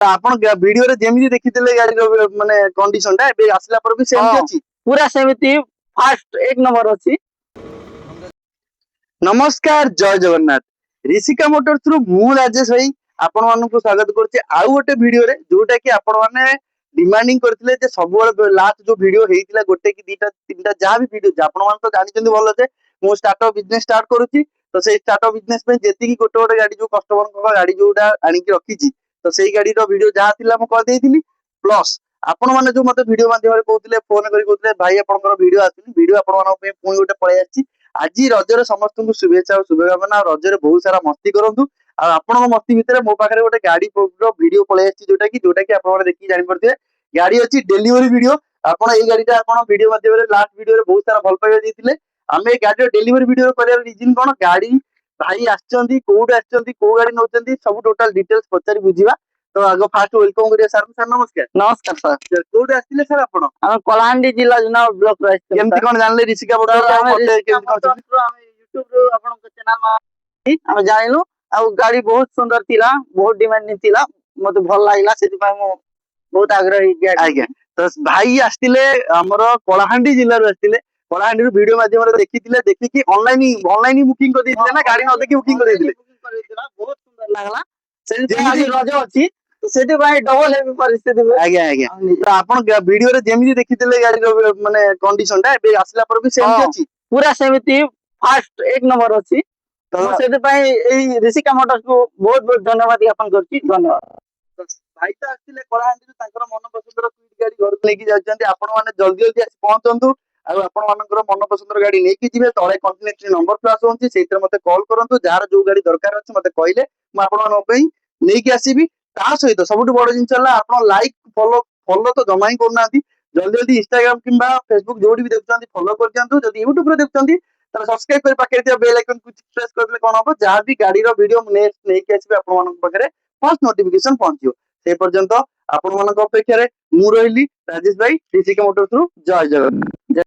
ଆପଣ ଭିଡିଓରେ ଯେମିତି ଦେଖିଥିଲେ ଗାଡିର ମାନେ କଣ୍ଡିସନ ଟା ଏବେ ଆସିଲା ପରେ ବି ସେମିତି ଅଛି पूरा सेमिति फास्ट एक नंबर अच्छी। नमस्कार जय जगन्नाथ ऋषिका मोटर्स रु मु राजेश भाई आपण मानकु स्वागत करछि आउ गोटे वीडियो रे जोटा कि आपण माने डिमांडिंग करथिले जे सब लास्ट जो वीडियो हेतिला गोटे कि दीटा तीनटा जहा भी वीडियो आपण मान तो जानि चंदी भलो जे मु स्टार्टअप बिजनेस स्टार्ट करूछि तो सेई स्टार्टअप बिजनेस पे जेति कि गोटे गोटे गाडी जो कस्टमर को गाडी जोटा आनी कि रखिछि तो सेई गाडी रो वीडियो जहा थिला मु कर देइथिली प्लस आपण माने जो मते वीडियो माध्यम रे कहउथिले फोन करी कहउथिले भाई आपनकर वीडियो आथिनि वीडियो आपण मानक पे पुनी गोटे पळै आछि आज रजर समस्त को शुभेच्छा और शुभकामना रजर बहुत सारा मस्ती करूँ आपण मस्ती भितर मो पाखे गोटे गाड़ी वीडियो पलि जोटा कि आप देखिए जापर गाड़ी अच्छी डेलीवरी वीडियो आपड़ ये गाड़ी वीडियो माध्यम लास्ट वीडियो बहुत सारा भल पाइबा देते आम ये गाड़ी डेलीवरी वीडियो कर रिजन कौन गाड़ी भाई आसुट गाड़ी नौ सब टोटाल डिटेल्स पचारि बुझा तो आग फास्ट वेलकम करिया सर सर नमस्कार नमस्कार सर। कोड आसले सर आपण हम कलाहांडी जिला जुनागढ़ ब्लॉक रे केमती कोन जानले ऋषिका मोटर यूट्यूब रो आपन चैनल में हम जानिलु आ गाड़ी बहुत सुंदर थिला बहुत डिमांडिंग थिला मते भल लागला सेति पय मो बहुत आग्रही गाड़ी आज्ञा तो भाई आसतिले हमर कलाहांडी जिल्ला रो आसतिले कलाहांडी रो वीडियो माध्यम रे देखिथिले देखि ऑनलाइन बुकिंग कर दिथिले ना गाड़ी न देखि बुकिंग कर दिथिले बहुत सुंदर लागला सेति आज रज अछि सेति पय डबल हेवी परिस्थिति आज्ञा आज्ञा तो आपण वीडियो रे जेमिति देखिथिले गाड़ी रो माने कंडीशन टा एबे आसला पर भी सेम अछि पूरा सेमिति फास्ट एक नंबर अच्छी तो सेति पय एई ऋषिका मोटर्स को बहुत बहुत धन्यवाद ज्ञापन करछि धन्यवाद भाई तो आसतिले कलाहांडी तांकर मन पसंदर क्विट गाड़ी घर लेके जाउछन्ती आपण माने जल्दी जल्दी आसी पहुंचंतु आ आपण मानकर मन पसंदर गाड़ी लेके जिवे तळे कंटिन्यूअसली नंबर फ्लैश होंची सेतिर मते कॉल करंतु जार जो गाड़ी दरकार अछि मते कहले म आपण मानक पई लेके आसीबी ता सहित सबटु बड़ जिंस हला आपण लाइक फॉलो फॉलो तो जमा ही करनांती जल्दी जल्दी इंस्टाग्राम किंबा फेसबुक जोडी भी देखुछन्ती फॉलो कर दियंतु जदी यूट्यूब रे देखुछन्ती तर सब्सक्राइब कर पाखे दिया बेल आइकन को प्रेस कर देले कोन हो जहां भी गाड़ी रो वीडियो नेक्स्ट लेके आसीबे आपण मानक पाखरे फर्स्ट नोटिफिकेशन पहुंचियो से पर्यंत आपण मानक अपेक्षा रे मु रहिली राजेश भाई ऋषिका मोटर्स रु जय जगन्नाथ।